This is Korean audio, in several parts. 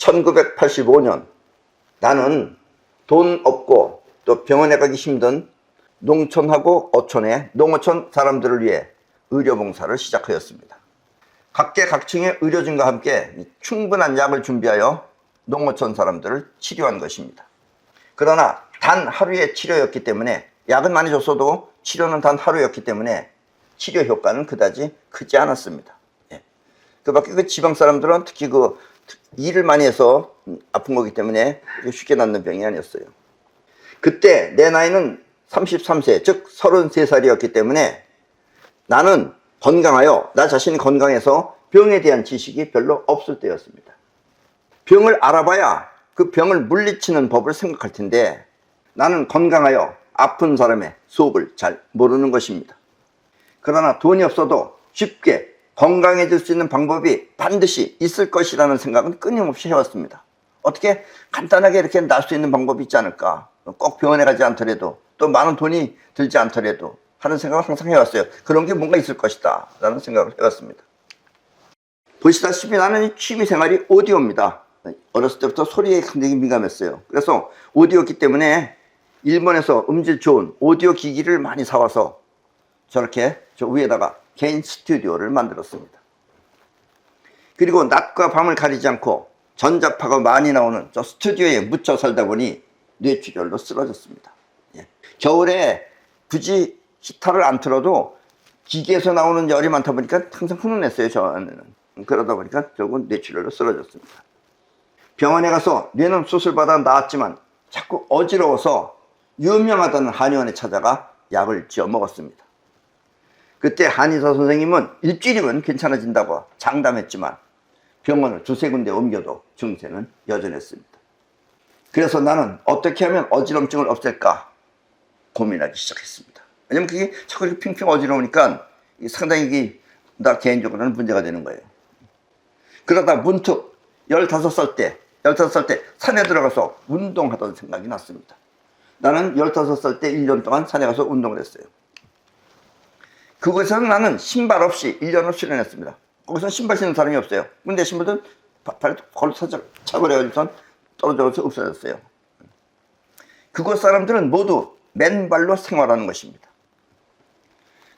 1985년 나는 돈 없고 또 병원에 가기 힘든 농촌하고 어촌의 농어촌 사람들을 위해 의료봉사를 시작하였습니다. 각계각층의 의료진과 함께 충분한 약을 준비하여 농어촌 사람들을 치료한 것입니다. 그러나 단 하루의 치료였기 때문에, 약은 많이 줬어도 치료는 단 하루였기 때문에 치료 효과는 그다지 크지 않았습니다. 그 밖에 그 지방 사람들은 특히 그 일을 많이 해서 아픈 거기 때문에 쉽게 낫는 병이 아니었어요. 그때 내 나이는 33세, 즉 33살이었기 때문에 나는 건강하여, 나 자신이 건강해서 병에 대한 지식이 별로 없을 때였습니다. 병을 알아봐야 그 병을 물리치는 법을 생각할 텐데 나는 건강하여 아픈 사람의 속을 잘 모르는 것입니다. 그러나 돈이 없어도 쉽게 건강해질 수 있는 방법이 반드시 있을 것이라는 생각은 끊임없이 해왔습니다. 어떻게 간단하게 이렇게 날 수 있는 방법이 있지 않을까? 꼭 병원에 가지 않더라도, 또 많은 돈이 들지 않더라도 하는 생각을 항상 해왔어요. 그런 게 뭔가 있을 것이다 라는 생각을 해왔습니다. 보시다시피 나는 취미생활이 오디오입니다. 어렸을 때부터 소리에 굉장히 민감했어요. 그래서 오디오였기 때문에 일본에서 음질 좋은 오디오 기기를 많이 사와서 저렇게 저 위에다가 개인 스튜디오를 만들었습니다. 그리고 낮과 밤을 가리지 않고 전자파가 많이 나오는 저 스튜디오에 묻혀 살다 보니 뇌출혈로 쓰러졌습니다. 겨울에 굳이 히터를 안 틀어도 기계에서 나오는 열이 많다 보니까 항상 훈훈했어요, 저는. 그러다 보니까 결국은 뇌출혈로 쓰러졌습니다. 병원에 가서 뇌는 수술받아 나았지만 자꾸 어지러워서 유명하다는 한의원에 찾아가 약을 지어 먹었습니다. 그때 한의사 선생님은 일주일이면 괜찮아진다고 장담했지만 병원을 두세 군데 옮겨도 증세는 여전했습니다. 그래서 나는 어떻게 하면 어지럼증을 없앨까 고민하기 시작했습니다. 왜냐면 그게 자꾸 이렇게 핑핑 어지러우니까 상당히 나 개인적으로는 문제가 되는 거예요. 그러다 문득 15살 때 산에 들어가서 운동하던 생각이 났습니다. 나는 15살 때 1년 동안 산에 가서 운동을 했어요. 그곳에서 나는 신발 없이 1년을 수련했습니다. 거기서 신발 신는 사람이 없어요. 근데 신발은 발에 걸로 차버려가지고 떨어져서 없어졌어요. 그곳 사람들은 모두 맨발로 생활하는 것입니다.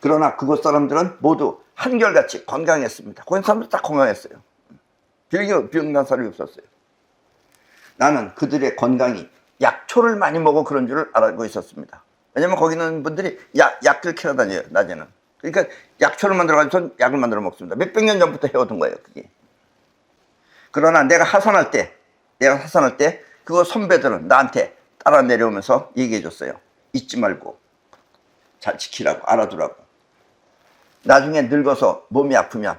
그러나 그곳 사람들은 모두 한결같이 건강했습니다. 거기 사람들 다 건강했어요. 병난 사람이 없었어요. 나는 그들의 건강이 약초를 많이 먹어 그런 줄 알고 있었습니다. 왜냐면 거기 있는 분들이 약들 캐러 다녀요, 낮에는. 그러니까 약초를 만들어가지고 약을 만들어 먹습니다. 몇백 년 전부터 해오던 거예요, 그게. 그러나 내가 하산할 때 그거 선배들은 나한테 따라 내려오면서 얘기해 줬어요. 잊지 말고 잘 지키라고, 알아두라고. 나중에 늙어서 몸이 아프면,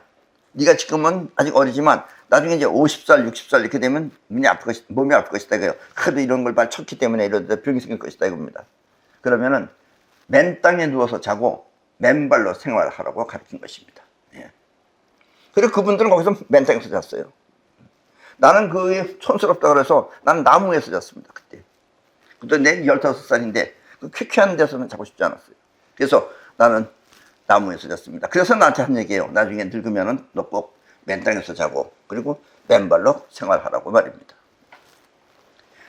네가 지금은 아직 어리지만 나중에 이제 50살, 60살 이렇게 되면 몸이 아플 것이다 이거예요. 하도 이런 걸 쳤기 때문에 이러다 병이 생길 것이다 이겁니다. 그러면은 맨 땅에 누워서 자고 맨발로 생활하라고 가르친 것입니다. 그리고 그분들은 거기서 맨 땅에서 잤어요. 나는 그게 촌스럽다 그래서 나는 나무에서 잤습니다, 그때. 그때 내 15살인데 그 쾌쾌한 데서는 자고 싶지 않았어요. 그래서 나는 나무에서 잤습니다. 그래서 나한테 한 얘기예요. 나중에 늙으면은 너 꼭 맨 땅에서 자고 그리고 맨발로 생활하라고 말입니다.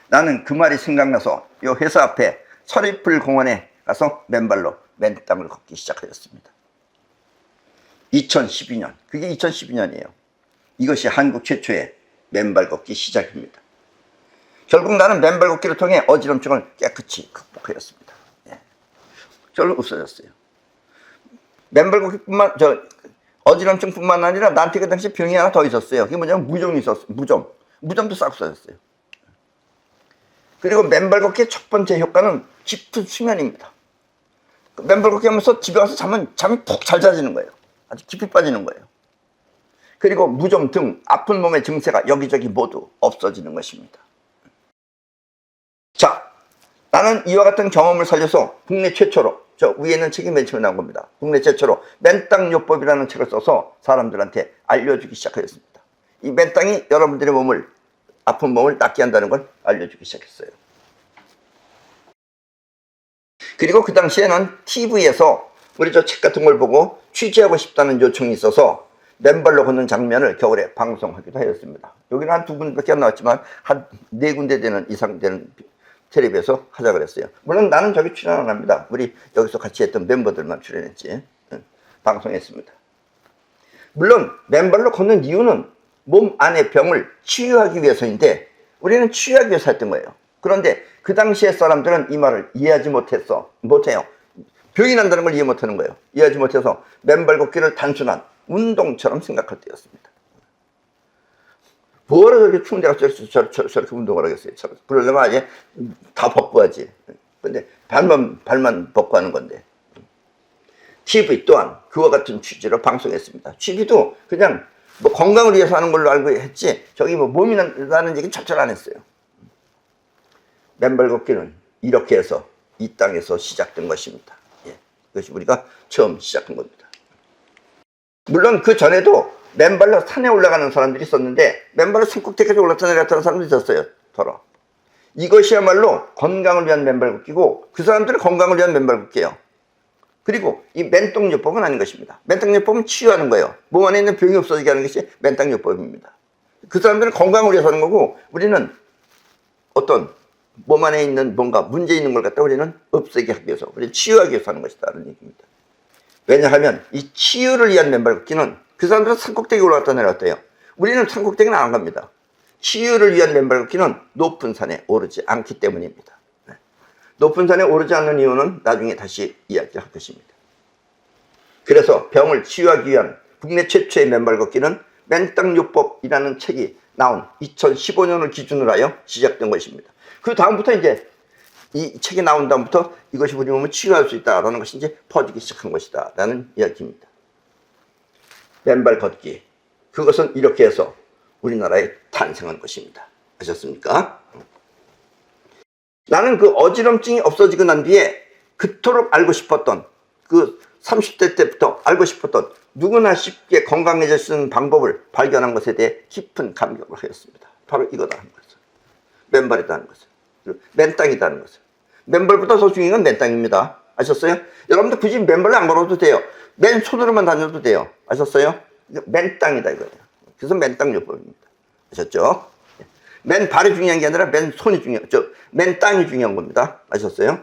나는 그 말이 생각나서 이 회사 앞에 서리풀 공원에 가서 맨발로 맨 땅을 걷기 시작하였습니다. 2012년, 그게 2012년이에요. 이것이 한국 최초의 맨발 걷기 시작입니다. 결국 나는 맨발 걷기를 통해 어지럼증을 깨끗이 극복하였습니다. 별로 없어졌어요. 맨발 걷기뿐만, 어지럼증뿐만 아니라 나한테 그 당시 병이 하나 더 있었어요. 그게 뭐냐면 무좀이 있었어요. 무좀도 싹 없어졌어요. 그리고 맨발 걷기의 첫 번째 효과는 깊은 수면입니다. 맨발 걷기 하면서 집에 가서 잠이 푹 잘 자지는 거예요. 아주 깊이 빠지는 거예요. 그리고 무좀 등 아픈 몸의 증세가 여기저기 모두 없어지는 것입니다. 자, 나는 이와 같은 경험을 살려서 국내 최초로, 저 위에 있는 책이 맨 처음에 나온 겁니다. 국내 최초로 맨땅요법이라는 책을 써서 사람들한테 알려주기 시작하였습니다. 이 맨땅이 여러분들의 아픈 몸을 낫게 한다는 걸 알려주기 시작했어요. 그리고 그 당시에는 TV에서 우리 저 책 같은 걸 보고 취재하고 싶다는 요청이 있어서 맨발로 걷는 장면을 겨울에 방송하기도 하였습니다. 여기는 한 2군데밖에 안 나왔지만 한 4군데 되는 이상 되는 텔레비에서 하자 그랬어요. 물론 나는 저기 출연 안 합니다. 우리 여기서 같이 했던 멤버들만 출연했지. 방송했습니다. 물론 맨발로 걷는 이유는 몸 안의 병을 치유하기 위해서인데 우리는 치유하기 위해서 했던 거예요. 그런데 그 당시에 사람들은 이 말을 이해하지 못해요. 병이 난다는 걸 이해 못하는 거예요. 이해하지 못해서 맨발 걷기를 단순한 운동처럼 생각할 때였습니다. 뭐하러 저렇게 추운 데 가서 저렇게 운동을 하겠어요. 그러려면 아예 다 벗고 하지. 근데 발만 벗고 하는 건데. TV 또한 그와 같은 취지로 방송했습니다. TV도 그냥 뭐 건강을 위해서 하는 걸로 알고 했지, 저기 뭐 몸이 나는 얘기는 절대 안 했어요. 맨발 걷기는 이렇게 해서 이 땅에서 시작된 것입니다. 예, 그것이 우리가 처음 시작한 겁니다. 물론 그 전에도 맨발로 산에 올라가는 사람들이 있었는데 맨발로 산꼭대기까지 올라타 내려갔다는 사람도 있었어요. 더러. 이것이야말로 건강을 위한 맨발 걷기고 그 사람들은 건강을 위한 맨발 걷기예요. 그리고 이 맨땅요법은 아닌 것입니다. 맨땅요법은 치유하는 거예요. 몸 안에 있는 병이 없어지게 하는 것이 맨땅요법입니다. 그 사람들은 건강을 위해서 하는 거고 우리는 어떤 몸 안에 있는 뭔가 문제 있는 걸 갖다 우리는 없애게 하기 위해서, 우리는 치유하기 위해서 하는 것이다라는 얘기입니다. 왜냐하면 이 치유를 위한 맨발 걷기는 그 사람들은 산꼭대기 올라갔다 내려왔대요. 우리는 산꼭대기는 안 갑니다. 치유를 위한 맨발 걷기는 높은 산에 오르지 않기 때문입니다. 높은 산에 오르지 않는 이유는 나중에 다시 이야기할 것입니다. 그래서 병을 치유하기 위한 국내 최초의 맨발 걷기는 맨땅요법이라는 책이 나온 2015년을 기준으로 하여 시작된 것입니다. 그 다음부터 이제 이 책이 나온 다음부터 이것이 우리 몸을 치유할 수 있다라는 것이 이제 퍼지기 시작한 것이다 라는 이야기입니다. 맨발 걷기, 그것은 이렇게 해서 우리나라에 탄생한 것입니다. 아셨습니까? 나는 그 어지럼증이 없어지고 난 뒤에 그토록 알고 싶었던, 그 30대 때부터 알고 싶었던 누구나 쉽게 건강해질 수 있는 방법을 발견한 것에 대해 깊은 감격을 하였습니다. 바로 이거다 하는 것을. 맨발이다는 것을. 맨땅이다는 것을. 맨발보다 더 중요한 건 맨땅입니다. 아셨어요? 여러분들 굳이 맨발로 안 걸어도 돼요. 맨손으로만 다녀도 돼요. 아셨어요? 맨땅이다 이거예요. 그래서 맨땅요법입니다. 아셨죠? 맨발이 중요한 게 아니라 맨손이 맨땅이 중요한 겁니다. 아셨어요?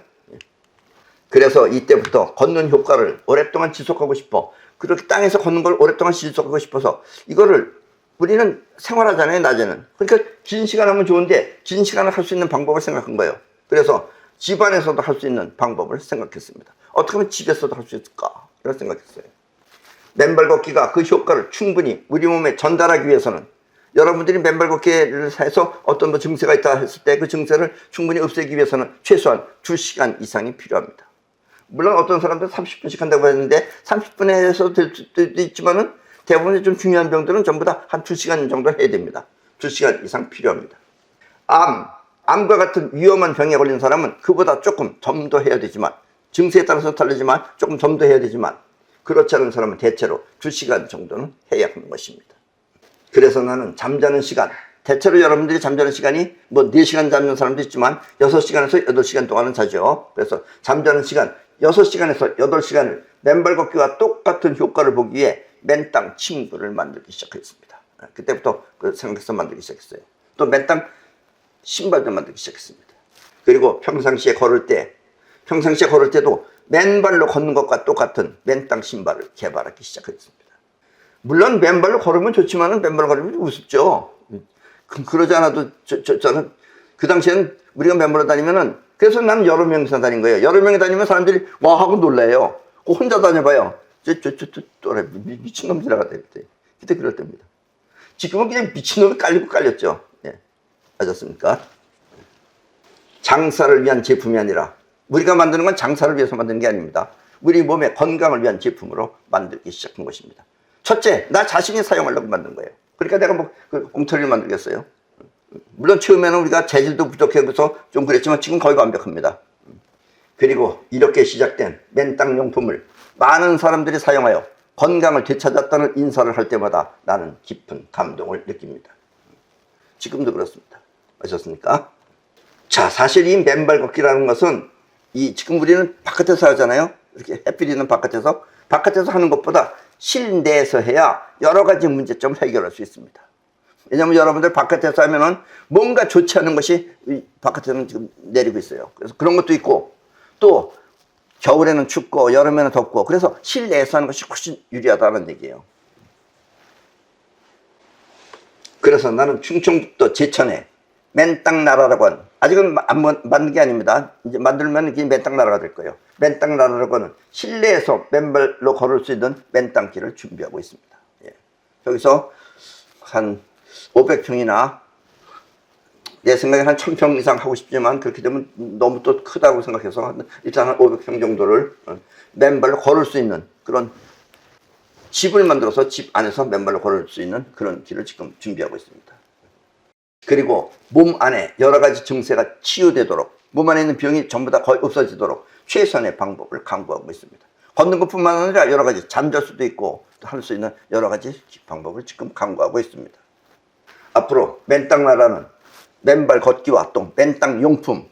그래서 이때부터 걷는 효과를 오랫동안 지속하고 싶어. 그렇게 땅에서 걷는 걸 오랫동안 지속하고 싶어서 이거를 우리는 생활하잖아요, 낮에는. 그러니까 긴 시간 하면 좋은데 긴 시간을 할 수 있는 방법을 생각한 거예요. 그래서 집안에서도 할 수 있는 방법을 생각했습니다. 어떻게 하면 집에서도 할 수 있을까? 이런 생각했어요. 맨발 걷기가 그 효과를 충분히 우리 몸에 전달하기 위해서는 여러분들이 맨발 걷기를 해서 어떤 증세가 있다 했을 때 그 증세를 충분히 없애기 위해서는 최소한 2시간 이상이 필요합니다. 물론 어떤 사람들은 30분씩 한다고 했는데 30분에 해서 될 수도 있지만은 대부분의 좀 중요한 병들은 전부 다 한 2시간 정도 해야 됩니다. 2시간 이상 필요합니다. 암과 같은 위험한 병에 걸린 사람은 그보다 조금 좀 더 해야 되지만, 증세에 따라서 다르지만 조금 좀 더 해야 되지만, 그렇지 않은 사람은 대체로 2시간 정도는 해야 하는 것입니다. 그래서 나는 잠자는 시간, 대체로 여러분들이 잠자는 시간이 뭐 4시간 잠는 사람도 있지만 6시간에서 8시간 동안은 자죠. 그래서 잠자는 시간 6시간에서 8시간을 맨발 걷기와 똑같은 효과를 보기 위해 맨땅 침구를 만들기 시작했습니다. 그때부터 그 생각해서 만들기 시작했어요. 또 맨땅 신발도 만들기 시작했습니다. 그리고 평상시에 걸을 때도 맨발로 걷는 것과 똑같은 맨땅 신발을 개발하기 시작했습니다. 물론 맨발로 걸으면 좋지만 맨발로 걸으면 우습죠. 그러지 않아도 저는 그 당시에는 우리가 맨발로 다니면은, 그래서 나는 여러 명이서 다닌 거예요. 여러 명이 다니면 사람들이 와 하고 놀래요. 혼자 다녀봐요. 또래 미친놈들아 그때 그럴 때입니다. 지금은 그냥 미친놈이 깔렸죠. 예. 아셨습니까? 장사를 위한 제품이 아니라, 우리가 만드는 건 장사를 위해서 만드는 게 아닙니다. 우리 몸의 건강을 위한 제품으로 만들기 시작한 것입니다. 첫째, 나 자신이 사용하려고 만든 거예요. 그러니까 내가 뭐 엉터리를 만들겠어요. 물론 처음에는 우리가 재질도 부족해서 좀 그랬지만 지금 거의 완벽합니다. 그리고 이렇게 시작된 맨땅 용품을 많은 사람들이 사용하여 건강을 되찾았다는 인사를 할 때마다 나는 깊은 감동을 느낍니다. 지금도 그렇습니다. 아셨습니까? 자, 사실 이 맨발 걷기라는 것은 지금 우리는 바깥에서 하잖아요. 이렇게 햇빛 있는 바깥에서 하는 것보다 실내에서 해야 여러 가지 문제점을 해결할 수 있습니다. 왜냐하면 여러분들 바깥에서 하면은 뭔가 좋지 않은 것이 바깥에는 지금 내리고 있어요. 그래서 그런 것도 있고, 또 겨울에는 춥고 여름에는 덥고, 그래서 실내에서 하는 것이 훨씬 유리하다는 얘기예요. 그래서 나는 충청북도 제천에 맨땅나라라고 하는, 아직은 안 만든 게 아닙니다. 이제 만들면 이게 맨땅나라가 될 거예요. 맨땅나라라고 하는 실내에서 맨발로 걸을 수 있는 맨땅길을 준비하고 있습니다. 예. 여기서 한 500평이나, 내 생각에 한 1000평 이상 하고 싶지만 그렇게 되면 너무 또 크다고 생각해서 일단 한 500평 정도를 맨발로 걸을 수 있는 그런 집을 만들어서 집 안에서 맨발로 걸을 수 있는 그런 길을 지금 준비하고 있습니다. 그리고 몸 안에 여러 가지 증세가 치유되도록, 몸 안에 있는 병이 전부 다 거의 없어지도록 최선의 방법을 강구하고 있습니다. 걷는 것뿐만 아니라 여러 가지 잠잘 수도 있고 할 수 있는 여러 가지 방법을 지금 강구하고 있습니다. 앞으로 맨땅나라는 맨발 걷기와 또 맨땅 용품,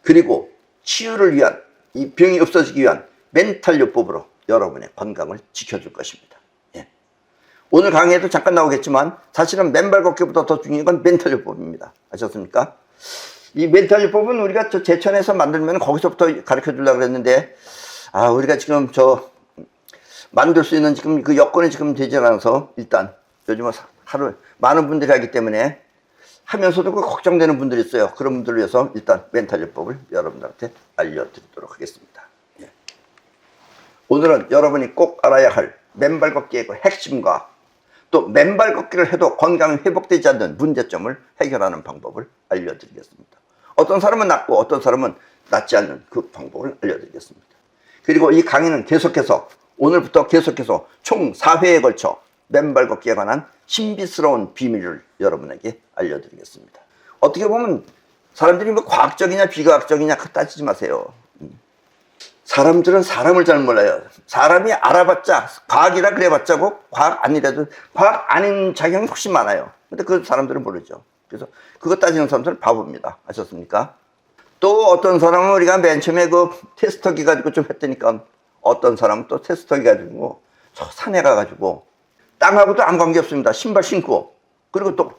그리고 치유를 위한, 이 병이 없어지기 위한 멘탈요법으로 여러분의 건강을 지켜줄 것입니다. 예. 오늘 강의에도 잠깐 나오겠지만 사실은 맨발 걷기보다 더 중요한 건 멘탈요법입니다. 아셨습니까? 이 멘탈요법은 우리가 저 제천에서 만들면 거기서부터 가르쳐 주려고 그랬는데, 우리가 지금 만들 수 있는 지금 그 여건이 지금 되지 않아서, 일단 요즘은 하루 많은 분들이 하기 때문에 하면서도 그 걱정되는 분들이 있어요. 그런 분들을 위해서 일단 멘탈요법을 여러분들한테 알려드리도록 하겠습니다. 예. 오늘은 여러분이 꼭 알아야 할 맨발 걷기의 그 핵심과, 또 맨발 걷기를 해도 건강이 회복되지 않는 문제점을 해결하는 방법을 알려드리겠습니다. 어떤 사람은 낫고 어떤 사람은 낫지 않는 그 방법을 알려드리겠습니다. 그리고 이 강의는 계속해서, 오늘부터 계속해서 총 4회에 걸쳐 맨발 걷기에 관한 신비스러운 비밀을 여러분에게 알려드리겠습니다. 어떻게 보면 사람들이 뭐 과학적이냐 비과학적이냐 그거 따지지 마세요. 사람들은 사람을 잘 몰라요. 사람이 알아봤자, 과학이라 그래봤자고 과학 아니라도 과학 아닌 작용이 훨씬 많아요. 근데 그 사람들은 모르죠. 그래서 그거 따지는 사람들은 바보입니다. 아셨습니까? 또 어떤 사람은 우리가 맨 처음에 그 테스터기 가지고 좀 했더니까, 어떤 사람은 또 테스터기 가지고 저 산에 가가지고 땅하고도 아무 관계 없습니다. 신발 신고, 그리고 또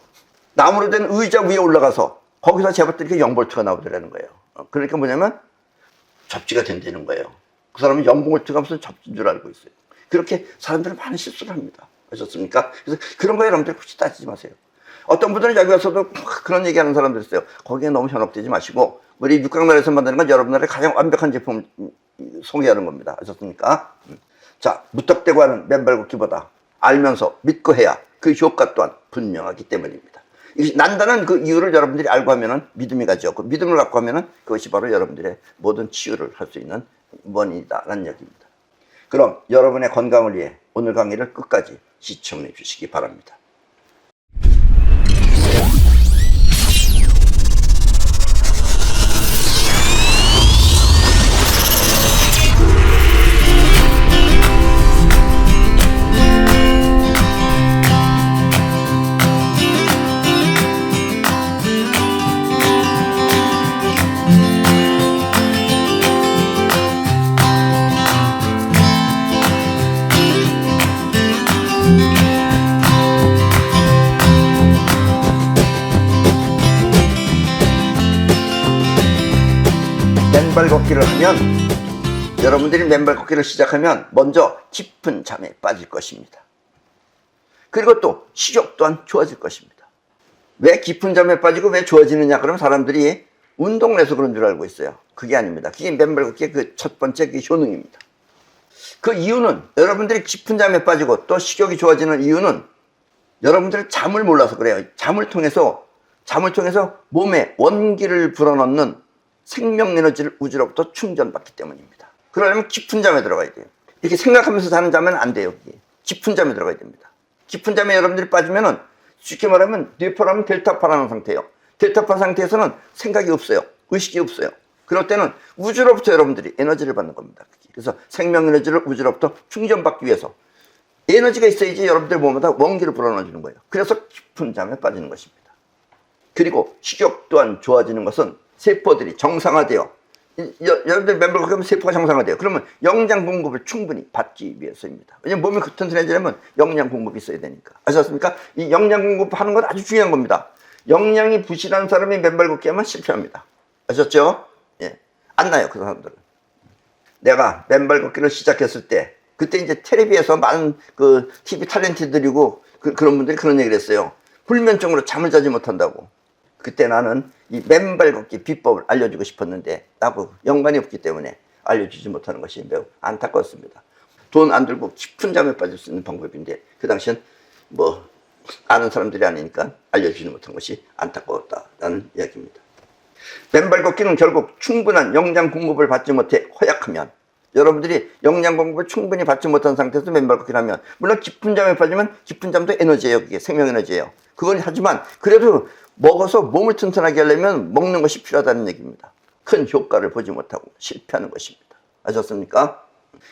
나무로 된 의자 위에 올라가서 거기서 재봤더니 이렇게 영볼트가 나오더라는 거예요. 그러니까 뭐냐면 접지가 된다는 거예요. 그 사람은 영볼트가 무슨 접지인 줄 알고 있어요. 그렇게 사람들은 많은 실수를 합니다. 아셨습니까? 그래서 그런 거 여러분들 혹시 따지지 마세요. 어떤 분들은 여기 와서도 그런 얘기하는 사람들 있어요. 거기에 너무 현혹되지 마시고, 우리 육각나라에서 만드는 건 여러분들의 가장 완벽한 제품을 소개하는 겁니다. 아셨습니까? 자, 무턱대고 하는 맨발 걷기보다 알면서 믿고 해야 그 효과 또한 분명하기 때문입니다. 난다는 그 이유를 여러분들이 알고 하면은 믿음이 가죠. 그 믿음을 갖고 하면은 그것이 바로 여러분들의 모든 치유를 할 수 있는 원인이다라는 얘기입니다. 그럼 여러분의 건강을 위해 오늘 강의를 끝까지 시청해 주시기 바랍니다. 맨발 걷기를 하면, 여러분들이 맨발 걷기를 시작하면 먼저 깊은 잠에 빠질 것입니다. 그리고 또 식욕 또한 좋아질 것입니다. 왜 깊은 잠에 빠지고 왜 좋아지느냐? 그러면 사람들이 운동을 해서 그런 줄 알고 있어요. 그게 아닙니다. 그게 맨발 걷기의 그 첫 번째 그 효능입니다. 그 이유는, 여러분들이 깊은 잠에 빠지고 또 식욕이 좋아지는 이유는 여러분들이 잠을 몰라서 그래요. 잠을 통해서 몸에 원기를 불어넣는 생명 에너지를 우주로부터 충전받기 때문입니다. 그러려면 깊은 잠에 들어가야 돼요. 이렇게 생각하면서 자는 잠은 안 돼요. 깊은 잠에 들어가야 됩니다. 깊은 잠에 여러분들이 빠지면은, 쉽게 말하면 뇌파라면 델타파라는 상태예요. 델타파 상태에서는 생각이 없어요. 의식이 없어요. 그럴 때는 우주로부터 여러분들이 에너지를 받는 겁니다. 그래서 생명 에너지를 우주로부터 충전받기 위해서 에너지가 있어야지 여러분들 몸에다 원기를 불어넣어주는 거예요. 그래서 깊은 잠에 빠지는 것입니다. 그리고 식욕 또한 좋아지는 것은 세포들이 정상화되어 여러분들 멤버 그러면 세포가 정상화돼요. 그러면 영양 공급을 충분히 받기 위해서입니다. 왜냐면 몸이 튼튼해지려면 영양 공급이 있어야 되니까. 아셨습니까? 이 영양 공급하는 건 아주 중요한 겁니다. 영양이 부실한 사람이 맨발 걷기 하면 실패합니다. 아셨죠? 예. 안 나요, 그 사람들은. 내가 맨발 걷기를 시작했을 때, 그때 이제 텔레비에서 많은 그 TV 탤런트들이고 그런 분들이 그런 얘기를 했어요. 불면증으로 잠을 자지 못한다고. 그때 나는 이 맨발 걷기 비법을 알려주고 싶었는데 나하고 연관이 없기 때문에 알려주지 못하는 것이 매우 안타까웠습니다. 돈 안 들고 깊은 잠에 빠질 수 있는 방법인데 그 당시엔 뭐 아는 사람들이 아니니까 알려주지 못한 것이 안타까웠다라는 이야기입니다. 맨발 걷기는 결국 충분한 영양 공급을 받지 못해 허약하면, 여러분들이 영양 공급을 충분히 받지 못한 상태에서 맨발 걷기를 하면, 물론 깊은 잠에 빠지면 깊은 잠도 에너지예요. 그게 생명 에너지예요. 그건 하지만 그래도 먹어서 몸을 튼튼하게 하려면 먹는 것이 필요하다는 얘기입니다. 큰 효과를 보지 못하고 실패하는 것입니다. 아셨습니까?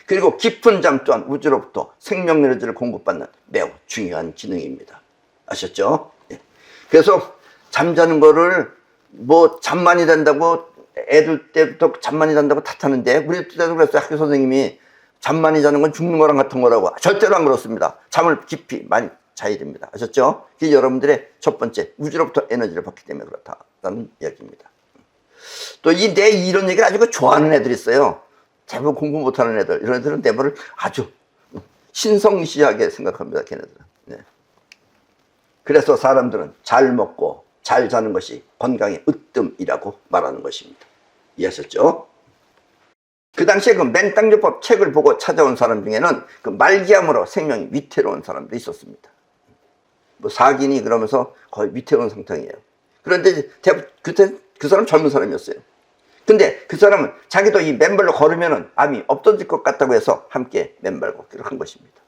그리고 깊은 잠 또한 우주로부터 생명 에너지를 공급받는 매우 중요한 기능입니다. 아셨죠? 예. 그래서 잠자는 거를 뭐 잠 많이 잔다고 애들 때부터 잠 많이 잔다고 탓하는데, 우리 때도 그랬어요. 학교 선생님이 잠 많이 자는 건 죽는 거랑 같은 거라고. 절대로 안 그렇습니다. 잠을 깊이 많이 자야 됩니다. 아셨죠? 그게 여러분들의 첫 번째, 우주로부터 에너지를 받기 때문에 그렇다는 이야기입니다. 또 내 이런 얘기를 아주 좋아하는 애들이 있어요. 대부분 공부 못하는 애들. 이런 애들은 내버를 아주 신성시하게 생각합니다. 걔네들은. 네. 그래서 사람들은 잘 먹고 잘 자는 것이 건강의 으뜸이라고 말하는 것입니다. 이해하셨죠? 그 당시에 그 맨땅요법 책을 보고 찾아온 사람 중에는 그 말기암으로 생명이 위태로운 사람도 있었습니다. 뭐 사기니 그러면서 거의 위태로운 상태이에요. 그런데 그때 그 사람 젊은 사람이었어요. 근데 그 사람은 자기도 이 맨발로 걸으면은 암이 없어질 것 같다고 해서 함께 맨발 걷기를 한 것입니다.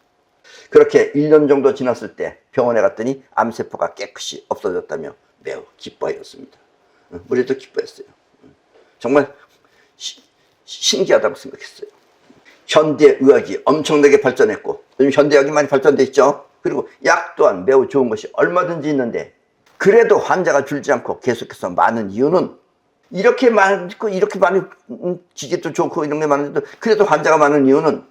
그렇게 1년 정도 지났을 때 병원에 갔더니 암세포가 깨끗이 없어졌다며 매우 기뻐하였습니다. 우리도 기뻐했어요. 정말 신기하다고 생각했어요. 현대의학이 엄청나게 발전했고, 요즘 현대의학이 많이 발전돼 있죠. 그리고 약 또한 매우 좋은 것이 얼마든지 있는데, 그래도 환자가 줄지 않고 계속해서 많은 이유는, 이렇게 많고 이렇게 많이 기계도 좋고 이런 게 많은데도 그래도 환자가 많은 이유는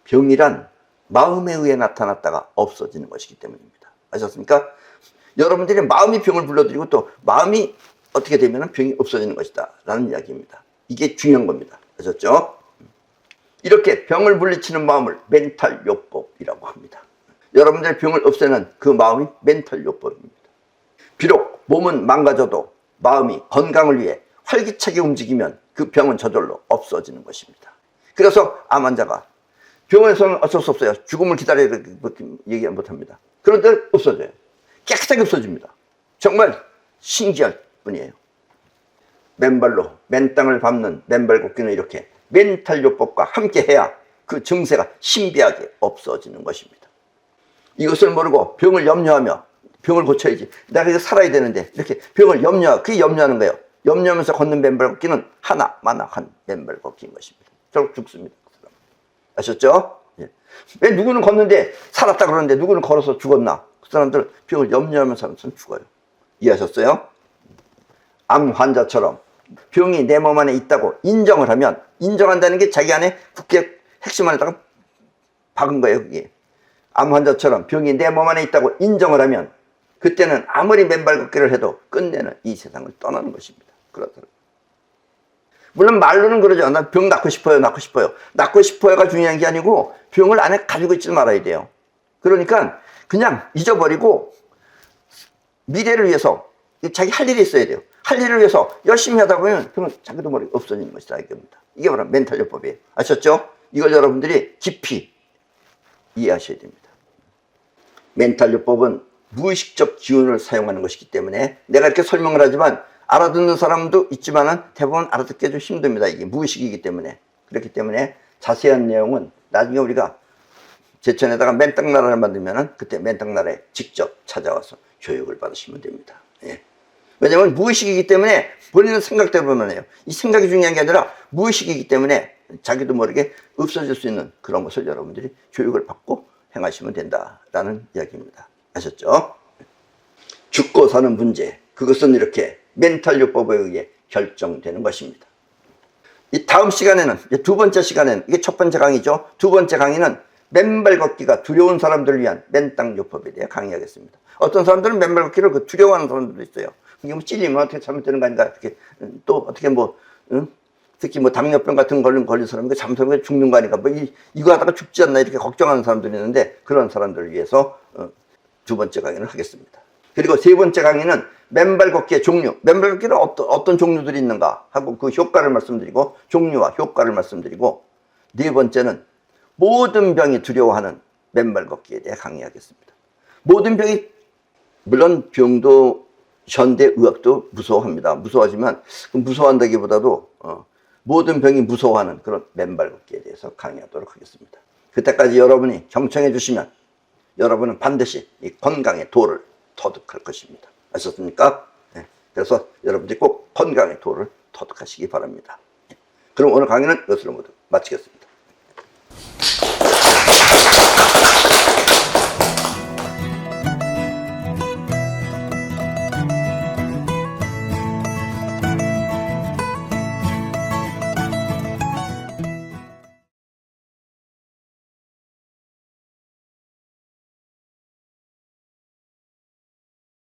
병이란 마음에 의해 나타났다가 없어지는 것이기 때문입니다. 아셨습니까? 여러분들이 마음이 병을 불러들이고 또 마음이 어떻게 되면 병이 없어지는 것이다 라는 이야기입니다. 이게 중요한 겁니다. 아셨죠? 이렇게 병을 물리치는 마음을 멘탈요법이라고 합니다. 여러분들의 병을 없애는 그 마음이 멘탈요법입니다. 비록 몸은 망가져도 마음이 건강을 위해 활기차게 움직이면 그 병은 저절로 없어지는 것입니다. 그래서 암 환자가 병원에서는 어쩔 수 없어요. 죽음을 기다려야 얘기 못합니다. 그런데 없어져요. 깨끗하게 없어집니다. 정말 신기할 뿐이에요. 맨발로 맨땅을 밟는 맨발 걷기는 이렇게 멘탈요법과 함께 해야 그 증세가 신비하게 없어지는 것입니다. 이것을 모르고 병을 염려하며 병을 고쳐야지, 내가 이거 살아야 되는데 이렇게 병을 그게 염려하는 거예요. 염려하면서 걷는 맨발 걷기는 하나마나한 맨발 걷기인 것입니다. 결국 죽습니다. 아셨죠? 예. 왜 누구는 걷는데 살았다 그러는데 누구는 걸어서 죽었나? 그 사람들 병을 염려하면서 죽어요. 이해하셨어요? 암 환자처럼 병이 내 몸 안에 있다고 인정을 하면, 인정한다는 게 자기 안에 굳게 핵심 안에다가 박은 거예요. 그게 암 환자처럼 병이 내 몸 안에 있다고 인정을 하면, 그때는 아무리 맨발 걷기를 해도 끝내는 이 세상을 떠나는 것입니다. 그렇더라고요. 물론 말로는 그러죠. 나 병 낫고 싶어요. 낫고 싶어요가 중요한 게 아니고 병을 안에 가지고 있지 말아야 돼요. 그러니까 그냥 잊어버리고 미래를 위해서 자기 할 일이 있어야 돼요. 할 일을 위해서 열심히 하다 보면 그건 자기도 모르게 없어지는 것이다. 이게 바로 멘탈요법이에요. 아셨죠? 이걸 여러분들이 깊이 이해하셔야 됩니다. 멘탈요법은 무의식적 기운을 사용하는 것이기 때문에 내가 이렇게 설명을 하지만 알아듣는 사람도 있지만은 대부분 알아듣기 좀 힘듭니다. 이게 무의식이기 때문에. 그렇기 때문에 자세한 내용은 나중에 우리가 제천에다가 맨땅나라를 만들면은 그때 맨땅나라에 직접 찾아와서 교육을 받으시면 됩니다. 예. 왜냐하면 무의식이기 때문에 본인은 생각대로만 해요. 이 생각이 중요한 게 아니라 무의식이기 때문에 자기도 모르게 없어질 수 있는 그런 것을 여러분들이 교육을 받고 행하시면 된다라는 이야기입니다. 아셨죠? 죽고 사는 문제, 그것은 이렇게 멘탈요법에 의해 결정되는 것입니다. 이 다음 시간에는, 이제 두 번째 시간에는, 이게 첫 번째 강의죠. 두 번째 강의는 맨발 걷기가 두려운 사람들을 위한 맨땅요법에 대해 강의하겠습니다. 어떤 사람들은 맨발 걷기를 두려워하는 사람들도 있어요. 이게 뭐 찔리면 어떻게 잘못되는 거 아닌가, 이렇게. 또 어떻게 뭐, 응? 특히 뭐 당뇨병 같은 걸린 사람은 잘못하면 죽는 거 아닌가, 뭐 이거 하다가 죽지 않나, 이렇게 걱정하는 사람들이 있는데, 그런 사람들을 위해서 두 번째 강의를 하겠습니다. 그리고 세 번째 강의는 맨발 걷기의 종류, 맨발 걷기는 어떤 종류들이 있는가 하고 그 효과를 말씀드리고, 종류와 효과를 말씀드리고, 네 번째는 모든 병이 두려워하는 맨발 걷기에 대해 강의하겠습니다. 모든 병이, 물론 병도 현대의학도 무서워합니다. 무서워하지만 무서워한다기보다도 모든 병이 무서워하는 그런 맨발 걷기에 대해서 강의하도록 하겠습니다. 그때까지 여러분이 경청해 주시면 여러분은 반드시 이 건강의 도를 터득할 것입니다. 아셨습니까? 네. 그래서 여러분들이 꼭 건강의 도를 터득하시기 바랍니다. 그럼 오늘 강의는 이것으로 모두 마치겠습니다.